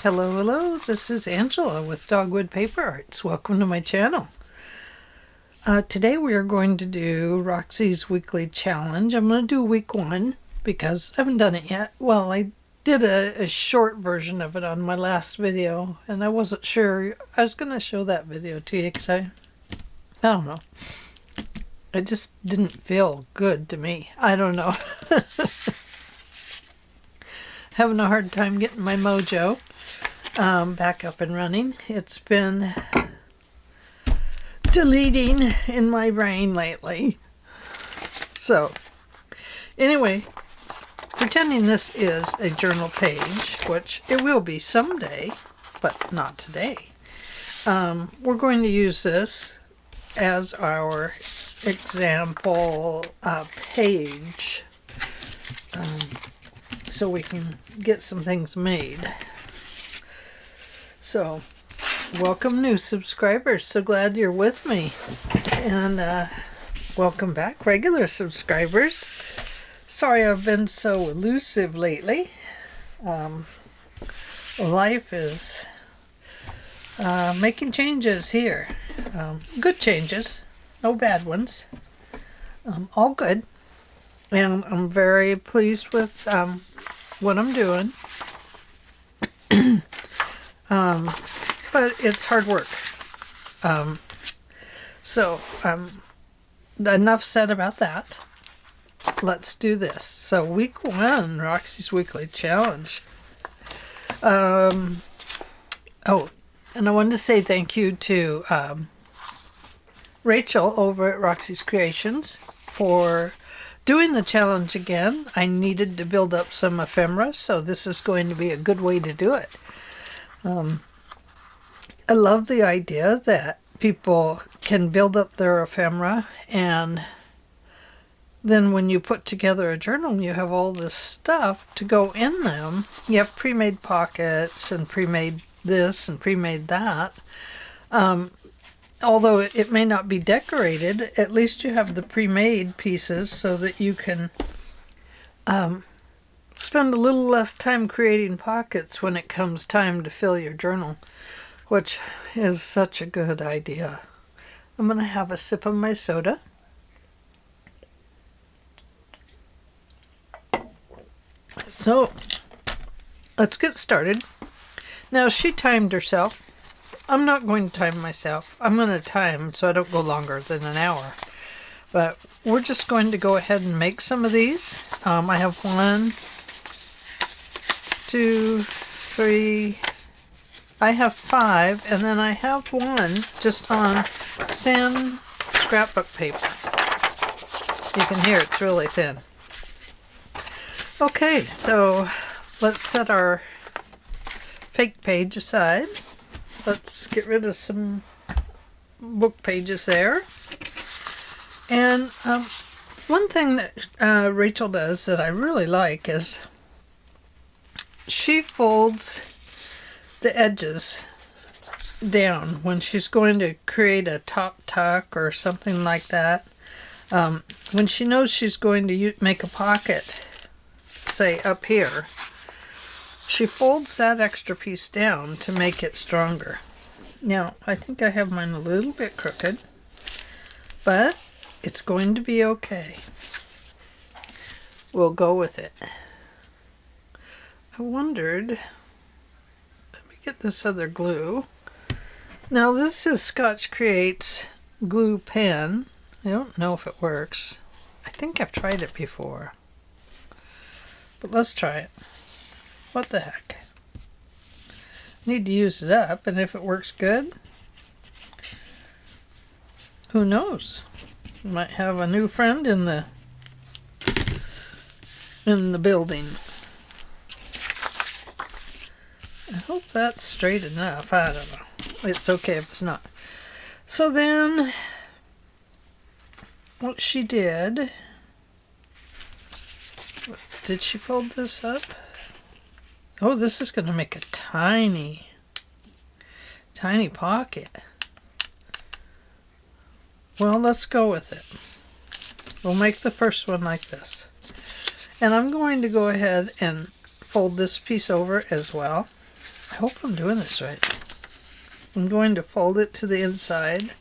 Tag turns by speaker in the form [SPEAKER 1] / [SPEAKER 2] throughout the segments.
[SPEAKER 1] Hello, hello, this is Angela with Dogwood Paper Arts. Welcome to my channel. Today we are going to do Roxy's weekly challenge. I'm going to do week 1 because I haven't done it yet. Well, I did a short version of it on my last video and I wasn't sure. I was going to show that video to you because I don't know. It just didn't feel good to me. I don't know. Having a hard time getting my mojo back up and running. It's been deleting in my brain lately. So anyway, pretending this is a journal page, which it will be someday, but not today. We're going to use this as our example page so we can get some things made. So, welcome new subscribers. So glad you're with me. And welcome back regular subscribers. Sorry I've been so elusive lately. Life is making changes here. Good changes. No bad ones. All good. And I'm very pleased with what I'm doing. But it's hard work. Enough said about that. Let's do this. So week 1, Roxy's weekly challenge. Oh, and I wanted to say thank you to Rachel over at Roxy's Creations for doing the challenge again. I needed to build up some ephemera, so this is going to be a good way to do it. I love the idea that people can build up their ephemera, and then when you put together a journal, you have all this stuff to go in them. You have pre-made pockets and pre-made this and pre-made that. Although it may not be decorated, at least you have the pre-made pieces so that you can spend a little less time creating pockets when it comes time to fill your journal, which is such a good idea. I'm going to have a sip of my soda. So, let's get started. Now, she timed herself. I'm not going to time myself. I'm going to time so I don't go longer than an hour. But we're just going to go ahead and make some of these. I have 1, 2, 3, I have 5, and then I have 1 just on thin scrapbook paper. You can hear it's really thin. Okay, so let's set our fake page aside. Let's get rid of some book pages there. And one thing that Rachel does that I really like is she folds the edges down when she's going to create a top tuck or something like that. When she knows she's going to make a pocket, say up here, she folds that extra piece down to make it stronger. Now, I think I have mine a little bit crooked, but it's going to be okay. We'll go with it. I wondered, let me get this other glue. Now, this is Scotch Creates glue pen. I don't know if it works. I think I've tried it before. But let's try it. What the heck? Need to use it up, and if it works good, who knows? We might have a new friend in the building. I hope that's straight enough. I don't know. It's okay if it's not. So then, what she did she fold this up? Oh, this is going to make a tiny pocket. Well, let's go with it. We'll make the first one like this. And I'm going to go ahead and fold this piece over as well. I hope I'm doing this right. I'm going to fold it to the inside.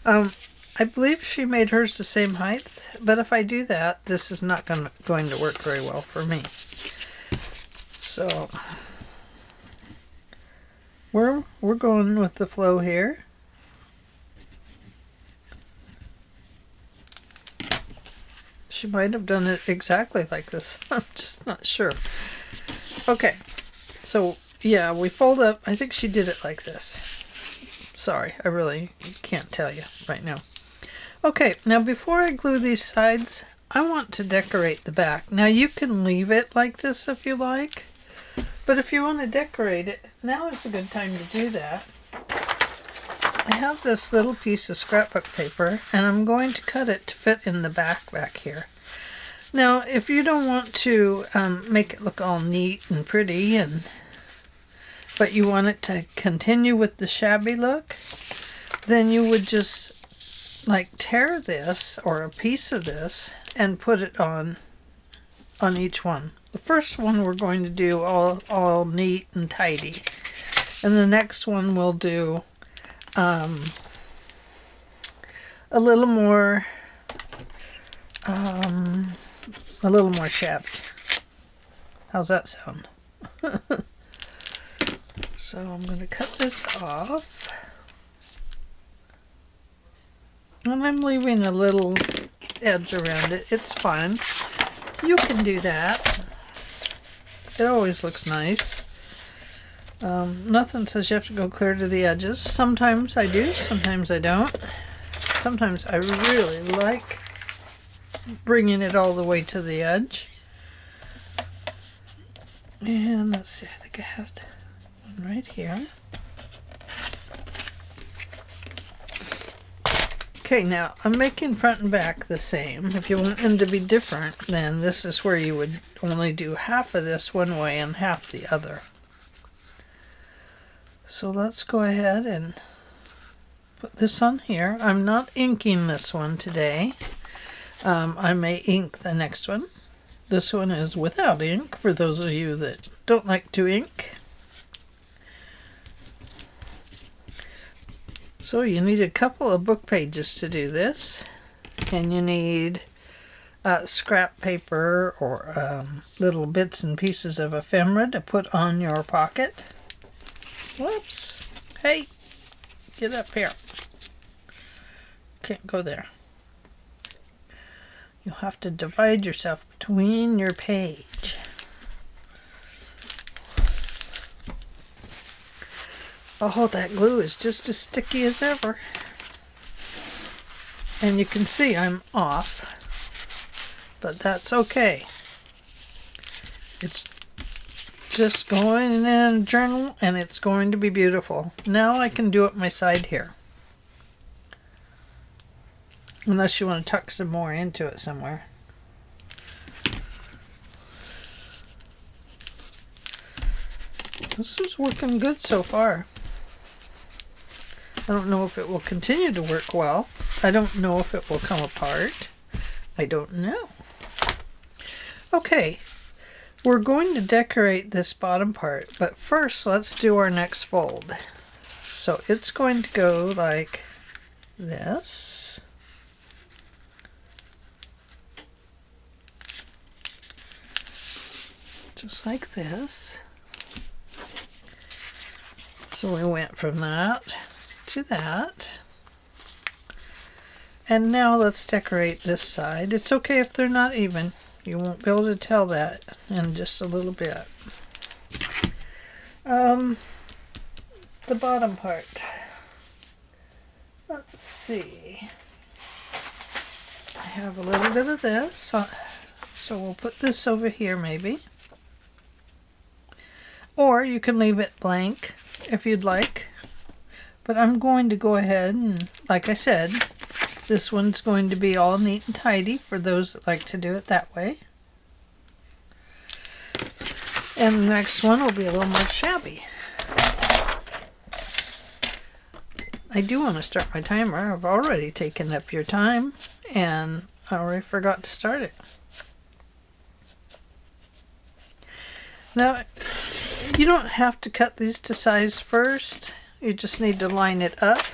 [SPEAKER 1] I believe she made hers the same height, but if I do that, this is not going to work very well for me. So we're going with the flow here. She might have done it exactly like this. I'm just not sure. Okay, so yeah, we fold up. I think she did it like this. Sorry, I really can't tell you right now. Okay, now before I glue these sides, I want to decorate the back. Now you can leave it like this if you like, but if you want to decorate it, now is a good time to do that. I have this little piece of scrapbook paper, and I'm going to cut it to fit in the back here. Now, if you don't want to make it look all neat and pretty, but you want it to continue with the shabby look, then you would just like tear this or a piece of this and put it on each one. The first one we're going to do all neat and tidy, and the next one we'll do a little more shabby. How's that sound? So I'm going to cut this off, and I'm leaving a little edge around it. It's fine. You can do that. It always looks nice. Nothing says you have to go clear to the edges. Sometimes I do, sometimes I don't. Sometimes I really like bringing it all the way to the edge. And let's see, I think I had one right here. Okay, now I'm making front and back the same. If you want them to be different, then this is where you would only do half of this one way and half the other. So let's go ahead and put this on here. I'm not inking this one today. I may ink the next one. This one is without ink for those of you that don't like to ink. So you need a couple of book pages to do this, and you need scrap paper or little bits and pieces of ephemera to put on your pocket. Whoops. Hey, get up here. Can't go there. You'll have to divide yourself between your page. Oh, that glue is just as sticky as ever. And you can see I'm off, but that's okay. It's just going in a journal, and it's going to be beautiful. Now I can do it my side here. Unless you want to tuck some more into it somewhere. This is working good so far. I don't know if it will continue to work well. I don't know if it will come apart. I don't know. Okay, we're going to decorate this bottom part, but first let's do our next fold. So it's going to go like this. Just like this. So we went from that to that. And now let's decorate this side. It's okay if they're not even. You won't be able to tell that in just a little bit. The bottom part. Let's see. I have a little bit of this. So we'll put this over here maybe. Or you can leave it blank if you'd like. But I'm going to go ahead and, like I said, this one's going to be all neat and tidy for those that like to do it that way. And the next one will be a little more shabby. I do want to start my timer. I've already taken up your time, and I already forgot to start it. Now, You don't have to cut these to size first. You just need to line it up.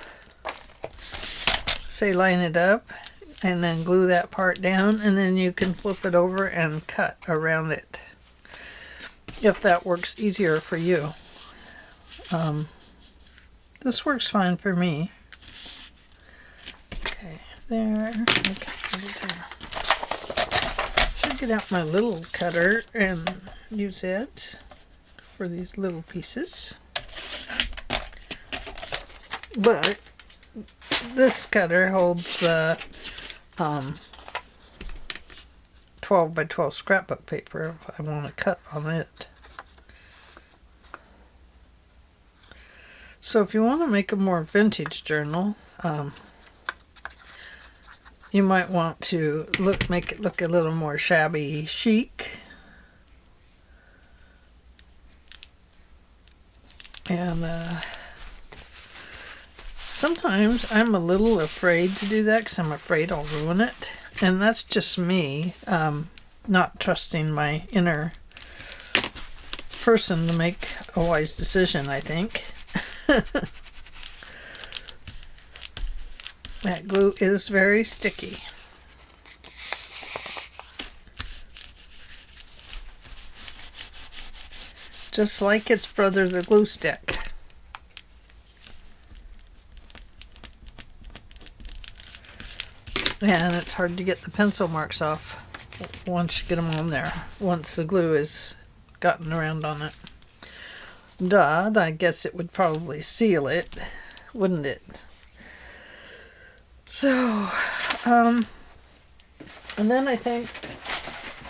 [SPEAKER 1] Say line it up and then glue that part down, and then you can flip it over and cut around it if that works easier for you. This works fine for me. Okay, there. Okay, should get out my little cutter and use it for these little pieces. But this cutter holds the 12 by 12 scrapbook paper if I want to cut on it. So if you want to make a more vintage journal, you might want to make it look a little more shabby chic. And sometimes I'm a little afraid to do that because I'm afraid I'll ruin it. And that's just me not trusting my inner person to make a wise decision, I think. That glue is very sticky. Just like its brother, the glue stick. And it's hard to get the pencil marks off once you get them on there, once the glue is gotten around on it. Duh, I guess it would probably seal it, wouldn't it? So, and then I think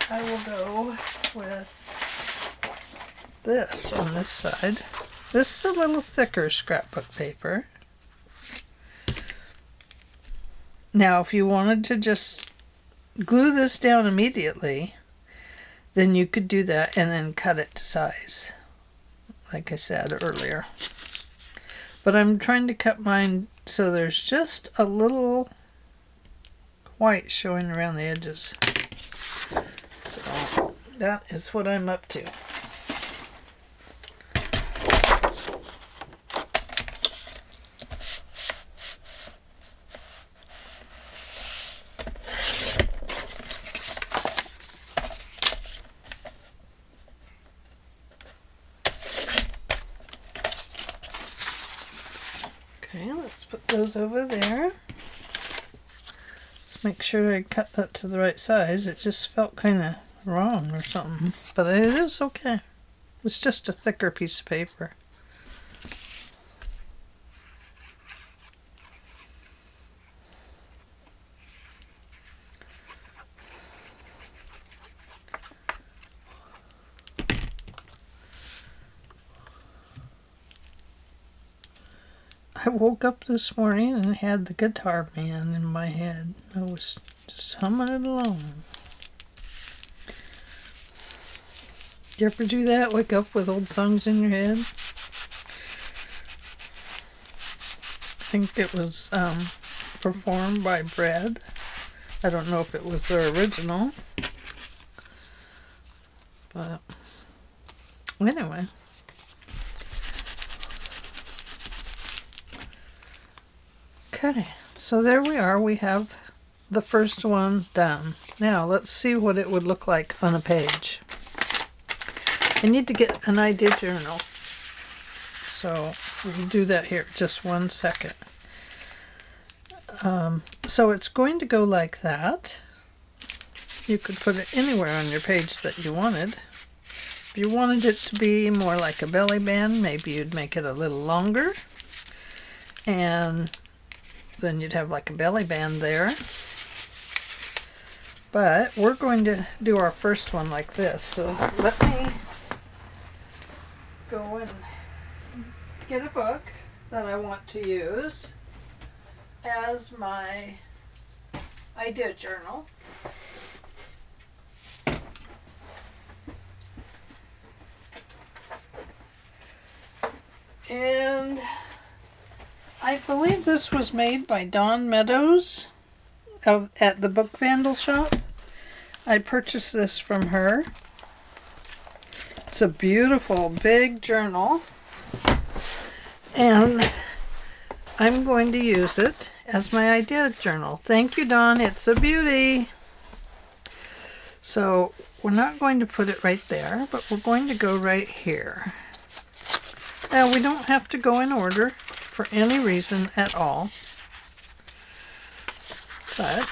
[SPEAKER 1] I will go with this on this side. This is a little thicker scrapbook paper. Now, if you wanted to just glue this down immediately, then you could do that and then cut it to size, like I said earlier. But I'm trying to cut mine so there's just a little white showing around the edges. So that is what I'm up to. Okay, let's put those over there. Let's make sure I cut that to the right size. It just felt kind of wrong or something, but it is okay. It's just a thicker piece of paper. I woke up this morning and had the Guitar Man in my head. I was just humming it along. Do you ever do that? Wake up with old songs in your head? I think it was performed by Brad. I don't know if it was their original. But anyway. Okay, so there we are. We have the first one done. Now let's see what it would look like on a page. I need to get an idea journal, so we'll do that here. Just 1 second. So it's going to go like that. You could put it anywhere on your page that you wanted. If you wanted it to be more like a belly band, maybe you'd make it a little longer, and then you'd have like a belly band there. But we're going to do our first one like this. So let me go and get a book that I want to use as my idea journal. And I believe this was made by Dawn Meadows at the Book Vandal shop. I purchased this from her. It's a beautiful big journal, and I'm going to use it as my idea journal. Thank you, Dawn. It's a beauty. So we're not going to put it right there, but we're going to go right here. Now we don't have to go in order for any reason at all, but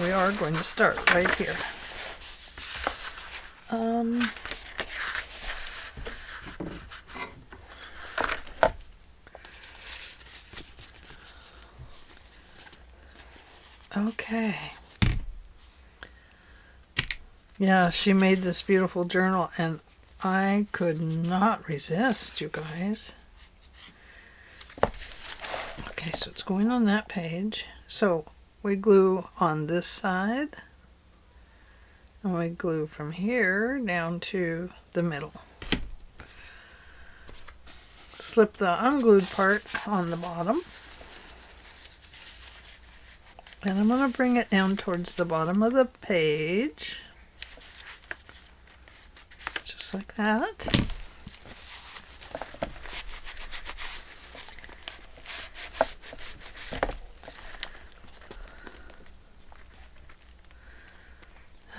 [SPEAKER 1] we are going to start right here. Okay. Yeah, she made this beautiful journal, and I could not resist, you guys. Okay, so it's going on that page. So we glue on this side, and we glue from here down to the middle. Slip the unglued part on the bottom. And I'm going to bring it down towards the bottom of the page. Just like that.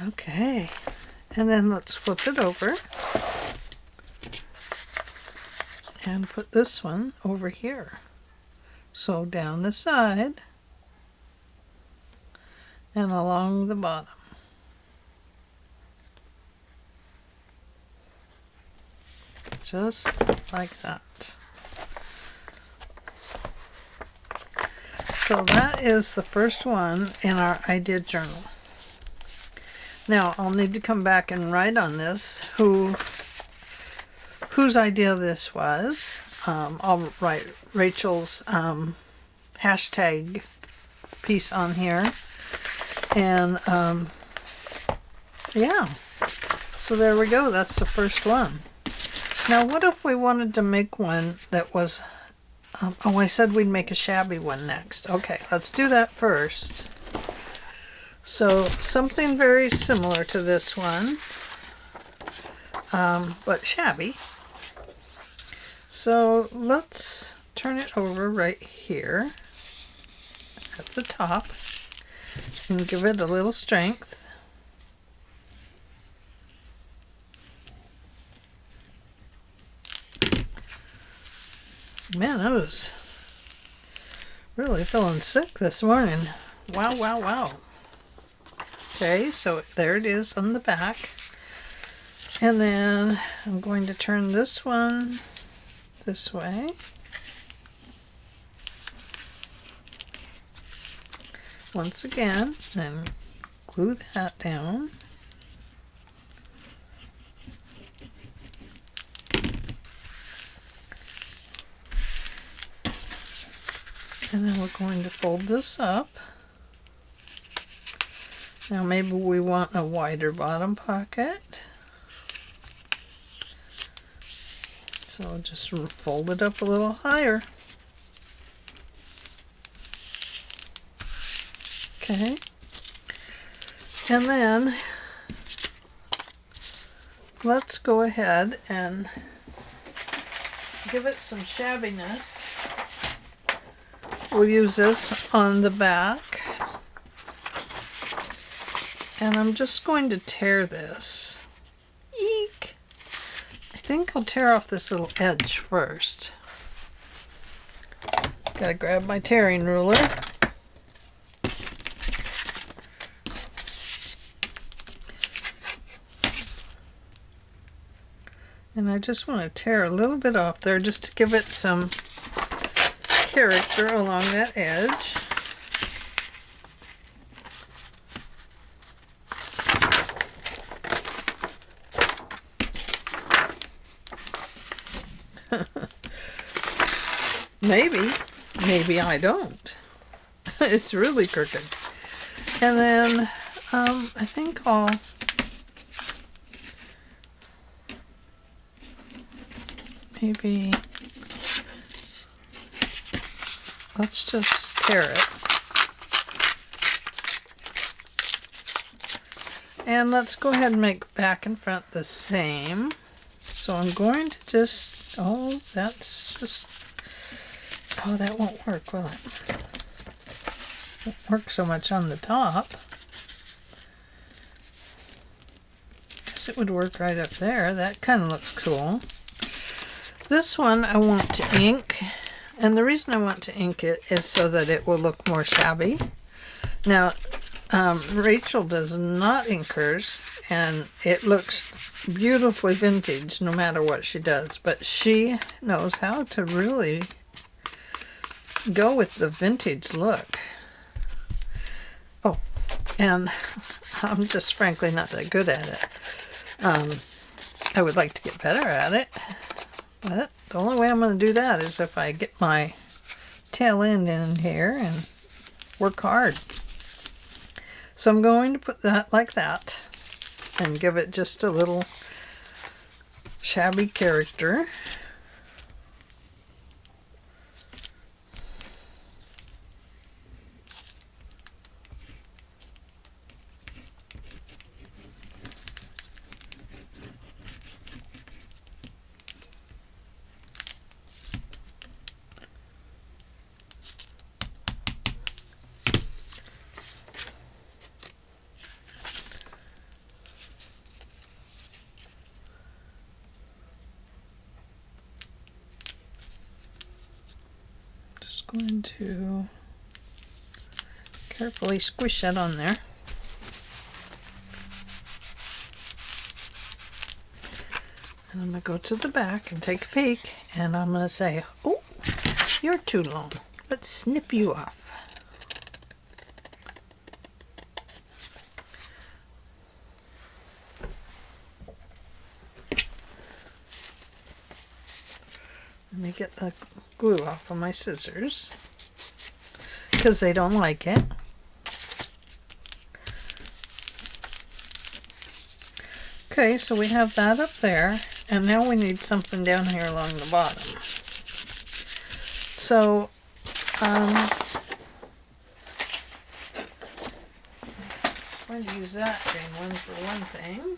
[SPEAKER 1] Okay. And then let's flip it over. And put this one over here. So down the side. And along the bottom. Just like that. So that is the first one in our idea journal. Now I'll need to come back and write on this whose idea this was. I'll write Rachel's hashtag piece on here. And yeah, so there we go. That's the first one. Now what if we wanted to make one that was, oh, I said we'd make a shabby one next. Okay, let's do that first. So something very similar to this one, but shabby. So let's turn it over right here at the top. And give it a little strength. Man, I was really feeling sick this morning. Wow, wow, wow. Okay, so there it is on the back. And then I'm going to turn this one this way. Once again, and glue that down. And then we're going to fold this up. Now maybe we want a wider bottom pocket. So just fold it up a little higher. Okay, and then let's go ahead and give it some shabbiness. We'll use this on the back, and I'm just going to tear this. Eek! I think I'll tear off this little edge first. Gotta grab my tearing ruler. And I just want to tear a little bit off there just to give it some character along that edge. Maybe I don't. It's really crooked. And then I think I'll maybe let's just tear it. And let's go ahead and make back and front the same. So I'm going to just, oh, that's just, oh, that won't work, will it? Won't work so much on the top. Guess it would work right up there. That kind of looks cool. This one I want to ink, and the reason I want to ink it is so that it will look more shabby. Now, Rachel does not ink hers, and it looks beautifully vintage no matter what she does, but she knows how to really go with the vintage look. Oh, and I'm just frankly not that good at it. I would like to get better at it, but the only way I'm going to do that is if I get my tail end in here and work hard. So I'm going to put that like that and give it just a little shabby character. Going to carefully squish that on there. And I'm going to go to the back and take a peek, and I'm going to say, oh, you're too long. Let's snip you off. Let me get the glue off of my scissors because they don't like it. Okay, so we have that up there, and now we need something down here along the bottom. So, I'm going to use that green one for one thing.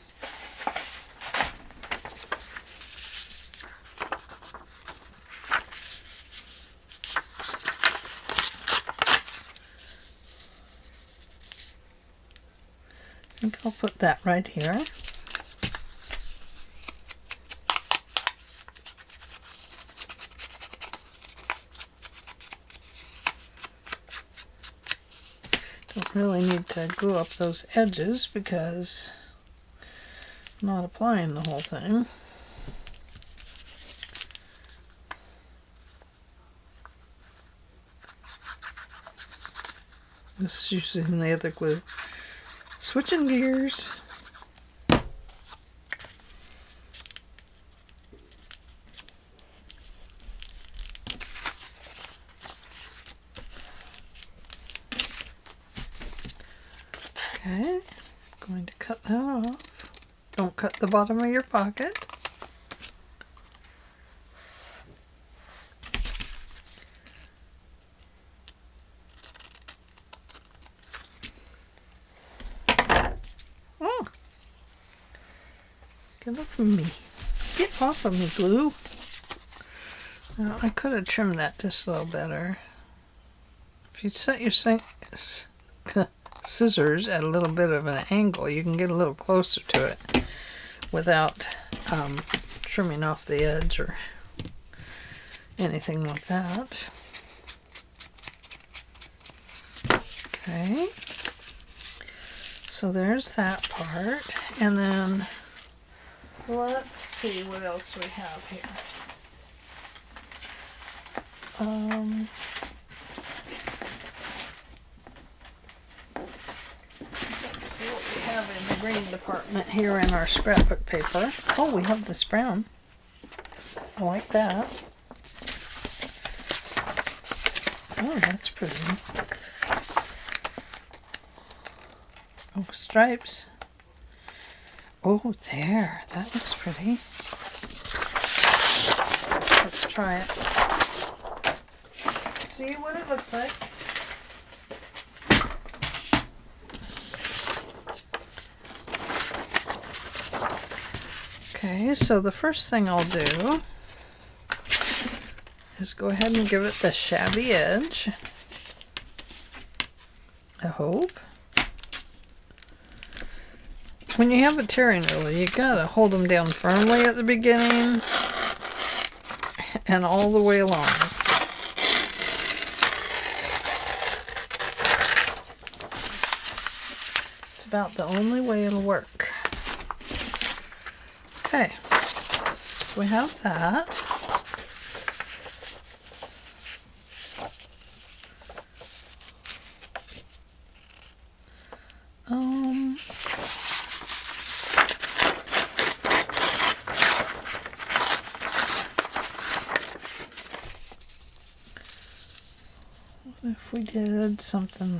[SPEAKER 1] I think I'll put that right here. Don't really need to glue up those edges because I'm not applying the whole thing. This is using the other glue. Switching gears. Okay, going to cut that off. Don't cut the bottom of your pocket. Get off of me. Get off of me, glue. Now, I could have trimmed that just a little better. If you set your scissors at a little bit of an angle, you can get a little closer to it without trimming off the edge or anything like that. Okay. So there's that part. And then let's see what else we have here. Let's see what we have in the green department here in our scrapbook paper. Oh, we have this brown. I like that. Oh, that's pretty. Oh, stripes. Oh, there. That looks pretty. Let's try it. See what it looks like. Okay, so the first thing I'll do is go ahead and give it the shabby edge, I hope. When you have a tearing ruler, you gotta hold them down firmly at the beginning and all the way along. It's about the only way it'll work. Okay, so we have that. If we did something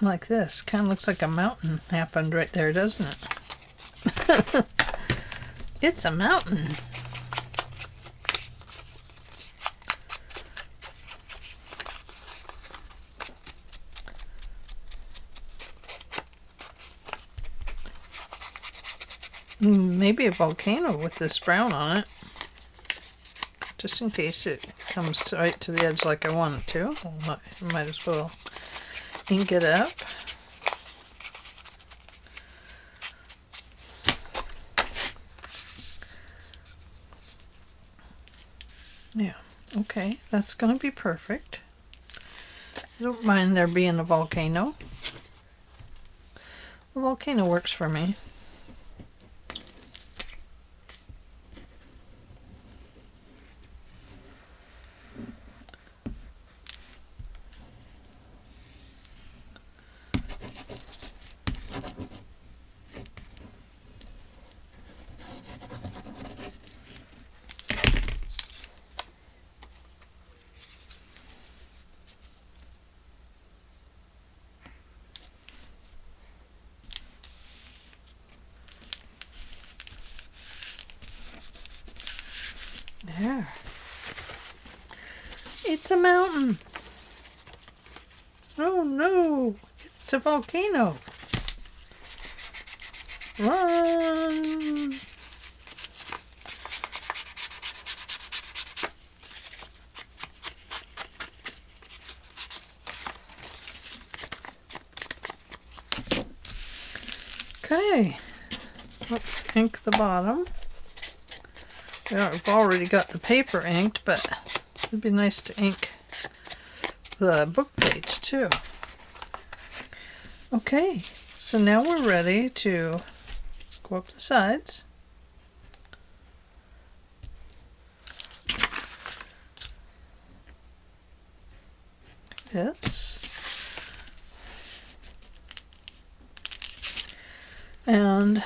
[SPEAKER 1] like this, kind of looks like a mountain happened right there, doesn't it? It's a mountain. Maybe a volcano with this brown on it, just in case it comes right to the edge like I want it to. Might as well ink it up. Yeah, okay, that's going to be perfect. I don't mind there being a volcano. A volcano works for me. There. It's a mountain. Oh no, it's a volcano. Run. Okay, let's ink the bottom. Yeah, I've already got the paper inked, but it'd be nice to ink the book page too. Okay, so now we're ready to go up the sides. This. And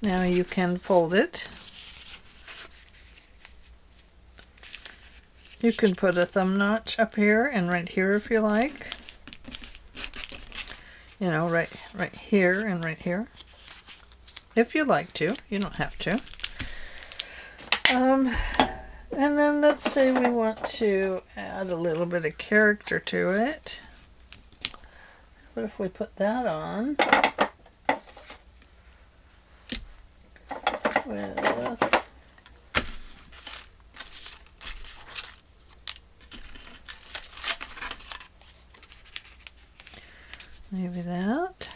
[SPEAKER 1] now you can fold it. You can put a thumb notch up here and right here if you like. You know, right here and right here. If you like to, you don't have to. And then let's say we want to add a little bit of character to it. What if we put that on with maybe that,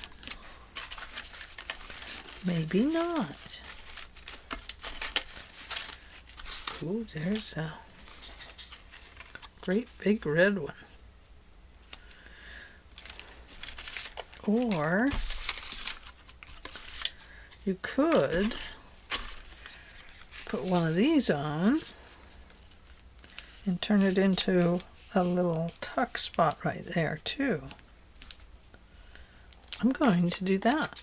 [SPEAKER 1] maybe not. Ooh, there's a great big red one. Or you could put one of these on and turn it into a little tuck spot right there too. I'm going to do that.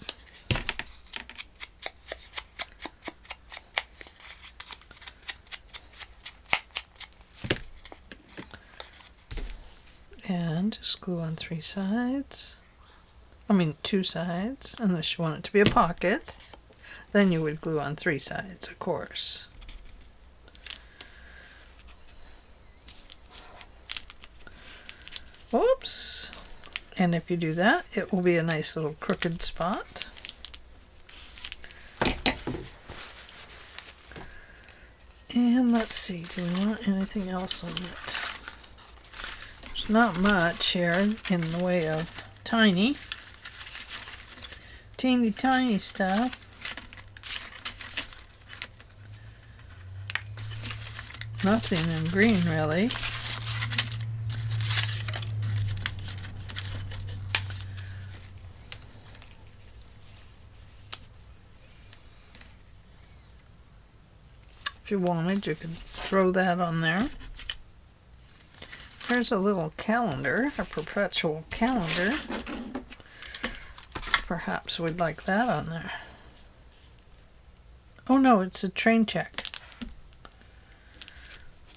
[SPEAKER 1] And just glue on 3 sides. I mean 2 sides, unless you want it to be a pocket. Then you would glue on 3 sides, of course. Whoops. And if you do that, it will be a nice little crooked spot. And let's see, do we want anything else on it? There's not much here in the way of teeny tiny stuff. Nothing in green really. If you wanted, you could throw that on there. Here's a little calendar, a perpetual calendar. Perhaps we'd like that on there. Oh no, it's a train check.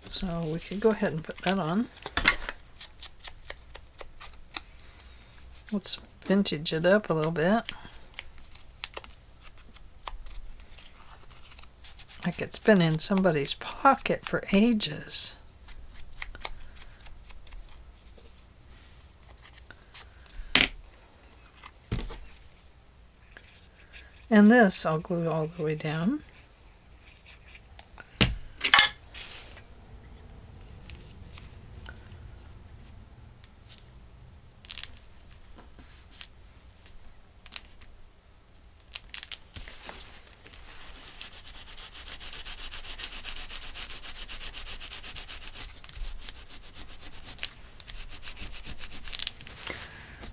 [SPEAKER 1] So we could go ahead and put that on. Let's vintage it up a little bit. Like it's been in somebody's pocket for ages. And this I'll glue all the way down.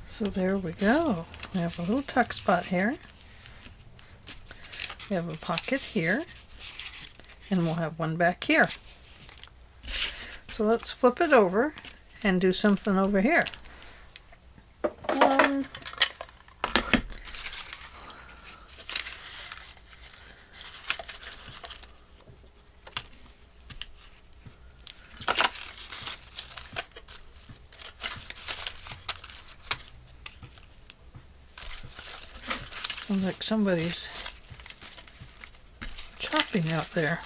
[SPEAKER 1] So there we go. We have a little tuck spot here. We have a pocket here. And we'll have one back here. So let's flip it over and do something over here. Sounds like somebody's chopping out there.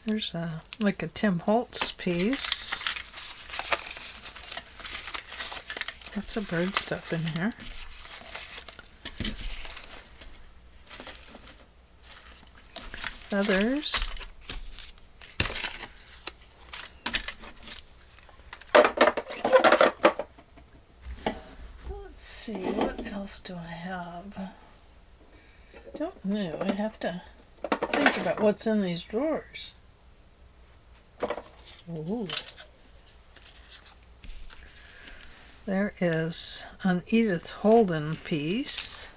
[SPEAKER 1] There's like a Tim Holtz piece. Lots of bird stuff in here. Feathers. Let's see, what else do I have? Don't know. I have to think about what's in these drawers. Ooh. There is an Edith Holden piece.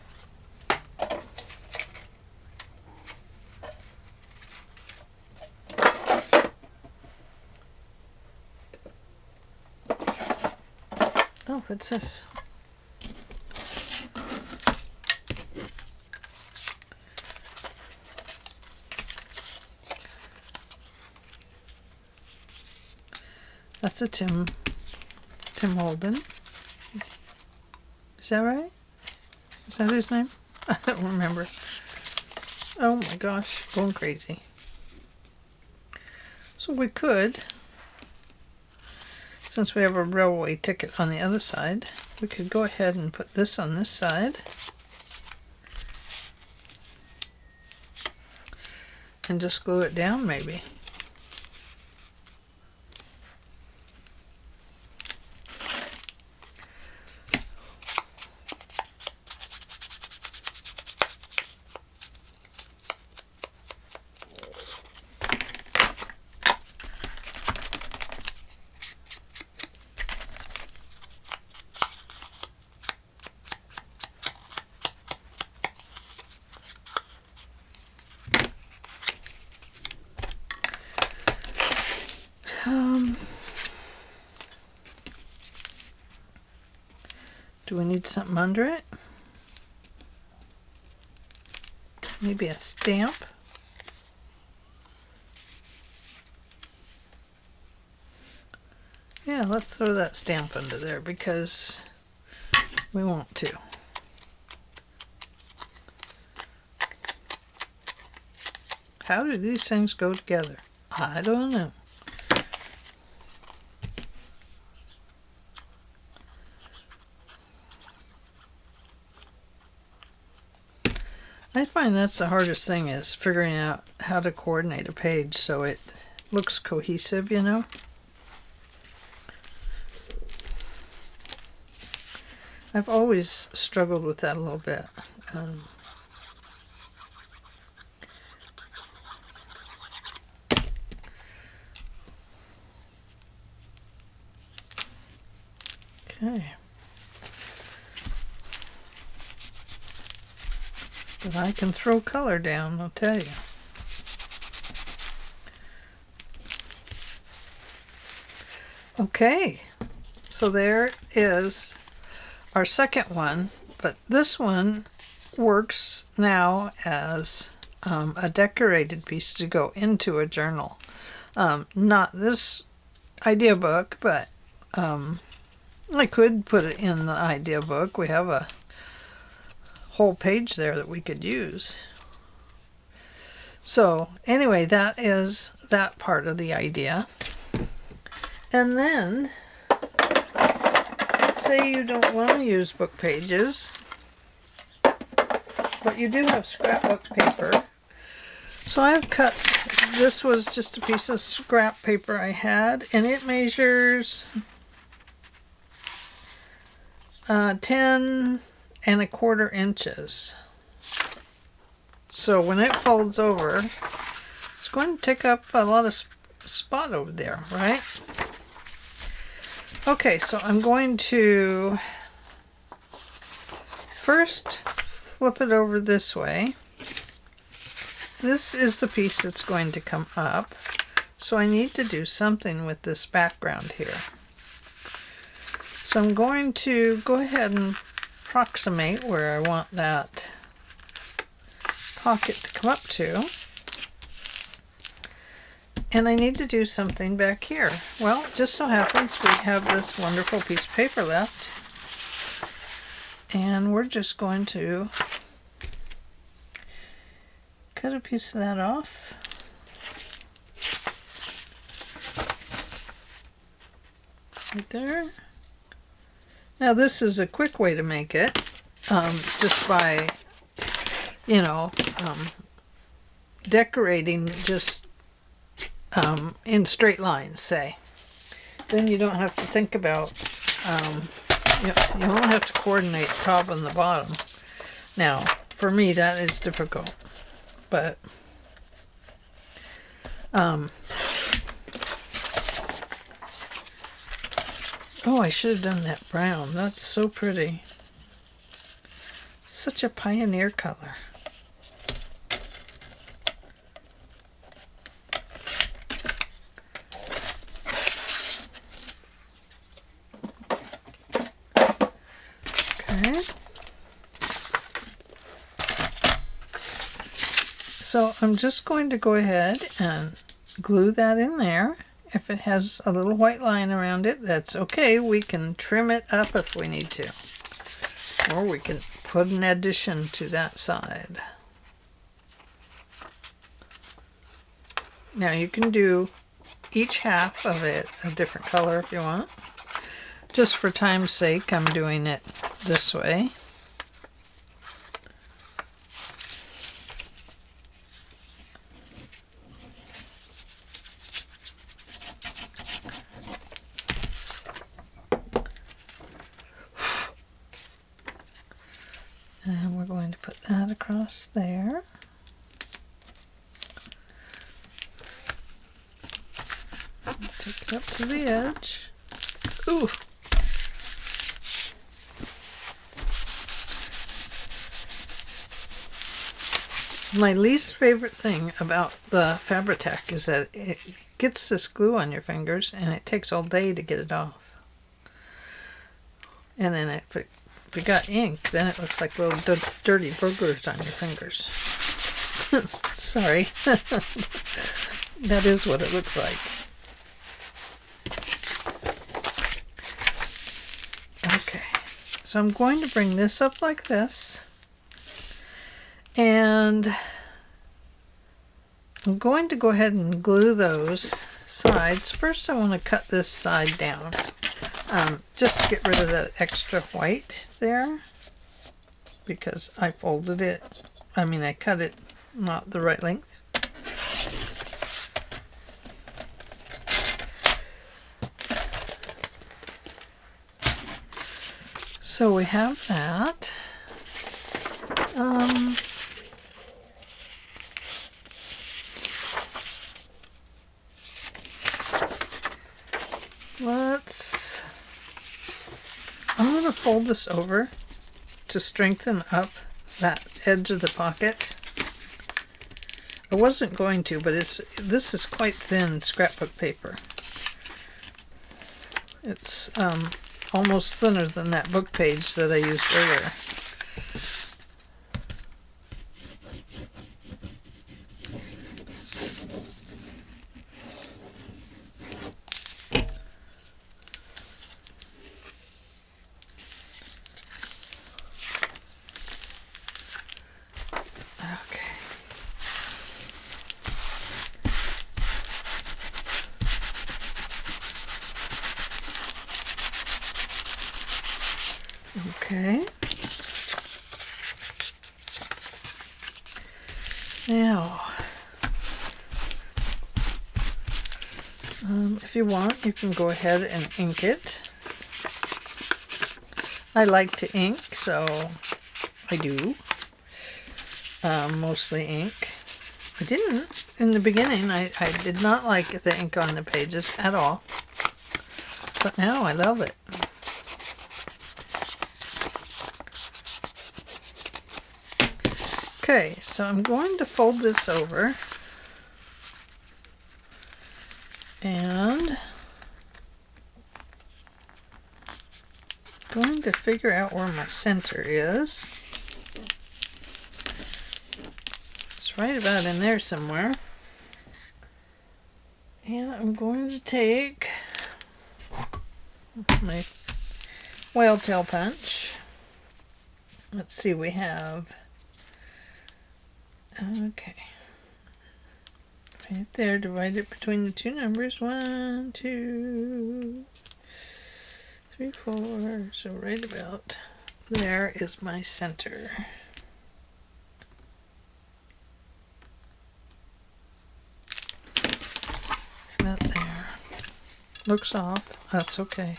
[SPEAKER 1] Oh, what's this? That's a Tim Holden. Is that right? Is that his name? I don't remember. Oh my gosh, going crazy. So we could, since we have a railway ticket on the other side, we could go ahead and put this on this side. And just glue it down maybe. Do we need something under it? Maybe a stamp? Yeah, let's throw that stamp under there because we want to. How do these things go together? I don't know. I find that's the hardest thing, is figuring out how to coordinate a page so it looks cohesive, you know? I've always struggled with that a little bit. Okay. But I can throw color down, I'll tell you. Okay, so there is our second one, but this one works now as a decorated piece to go into a journal. Not this idea book, but I could put it in the idea book. We have a whole page there that we could use. So anyway, that is that part of the idea. And then, say you don't want to use book pages, but you do have scrapbook paper. So I've cut, this was just a piece of scrap paper I had, and it measures 10¼ inches. So when it folds over, it's going to take up a lot of spot over there, right? Okay, so I'm going to first flip it over this way. This is the piece that's going to come up. So I need to do something with this background here. So I'm going to go ahead and approximate where I want that pocket to come up to. And I need to do something back here. Well, it just so happens we have this wonderful piece of paper left. And we're just going to cut a piece of that off. Right there. Now this is a quick way to make it, just by, you know, decorating just in straight lines, say. Then you don't have to think about, you don't have to coordinate the top and the bottom. Now, for me, that is difficult, but oh, I should have done that brown. That's so pretty. Such a pioneer color. Okay. So I'm just going to go ahead and glue that in there. If it has a little white line around it, that's okay. We can trim it up if we need to. Or we can put an addition to that side. Now you can do each half of it a different color if you want. Just for time's sake, I'm doing it this way. And we're going to put that across there. Take it up to the edge. Ooh! My least favorite thing about the Fabri-Tac is that it gets this glue on your fingers and it takes all day to get it off. And then if you got ink, then it looks like little dirty burglars on your fingers. Sorry. That is what it looks like. Okay, so I'm going to bring this up like this. And I'm going to go ahead and glue those sides. First I want to cut this side down, just to get rid of that extra white there, because I folded it, I cut it not the right length. So we have that. I'm going to fold this over to strengthen up that edge of the pocket. I wasn't going to, but this is quite thin scrapbook paper. It's almost thinner than that book page that I used earlier. Okay. Now, if you want, you can go ahead and ink it. I like to ink, so I do. Mostly ink. I didn't in the beginning. I did not like the ink on the pages at all, but now I love it. Okay, so I'm going to fold this over and going to figure out where my center is. It's right about in there somewhere. And I'm going to take my whale tail punch. Let's see, we have, okay, right there, divide it between the two numbers, 1, 2, 3, 4, so right about there is my center. About there. Looks off, that's okay.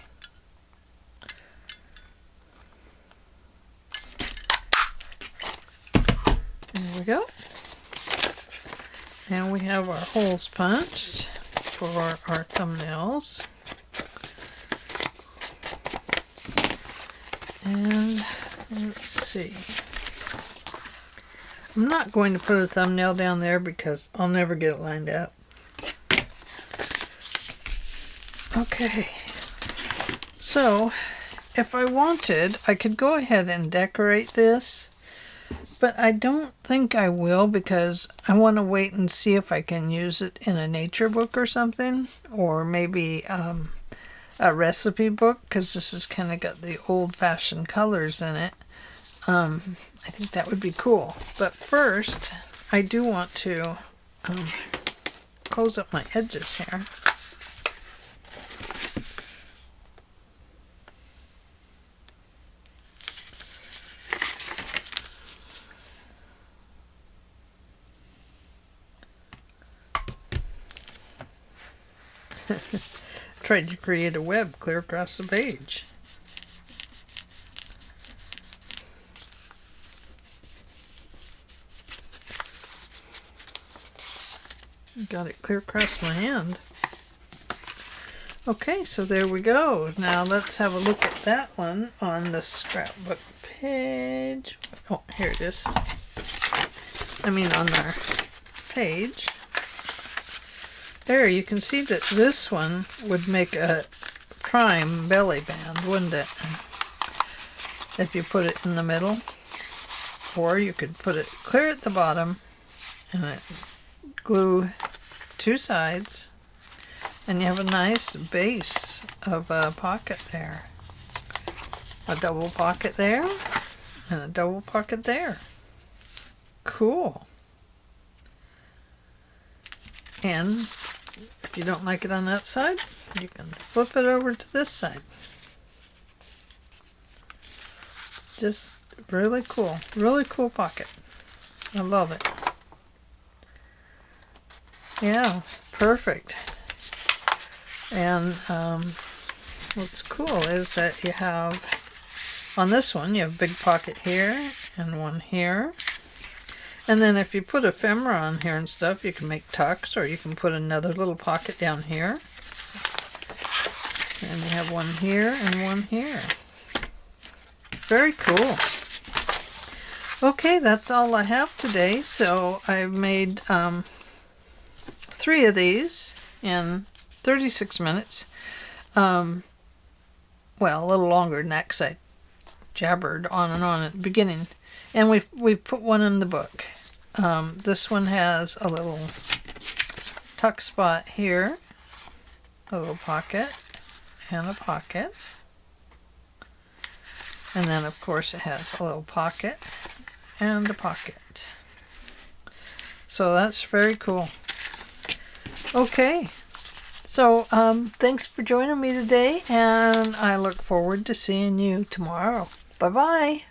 [SPEAKER 1] There we go. And we have our holes punched for our thumbnails. And let's see. I'm not going to put a thumbnail down there because I'll never get it lined up. Okay. So, if I wanted, I could go ahead and decorate this. But I don't think I will because I want to wait and see if I can use it in a nature book or something. Or maybe a recipe book, because this has kind of got the old-fashioned colors in it. I think that would be cool. But first, I do want to close up my edges here. Tried to create a web clear across the page. Got it clear across my hand. Okay, so there we go. Now let's have a look at that one on the scrapbook page. Oh, here it is. I mean on our page. There, you can see that this one would make a prime belly band, wouldn't it? If you put it in the middle. Or you could put it clear at the bottom and glue two sides. And you have a nice base of a pocket there. A double pocket there and a double pocket there. Cool. And if you don't like it on that side, you can flip it over to this side. Just really cool pocket. I love it. Yeah, perfect. And what's cool is that you have, on this one, you have a big pocket here and one here. And then if you put ephemera on here and stuff, you can make tucks, or you can put another little pocket down here. And you have one here and one here. Very cool. Okay, that's all I have today. So I've made 3 of these in 36 minutes. Well, a little longer than that because I jabbered on and on at the beginning. And we've put one in the book. This one has a little tuck spot here, a little pocket, and a pocket. And then, of course, it has a little pocket and a pocket. So that's very cool. Okay. So thanks for joining me today, and I look forward to seeing you tomorrow. Bye-bye.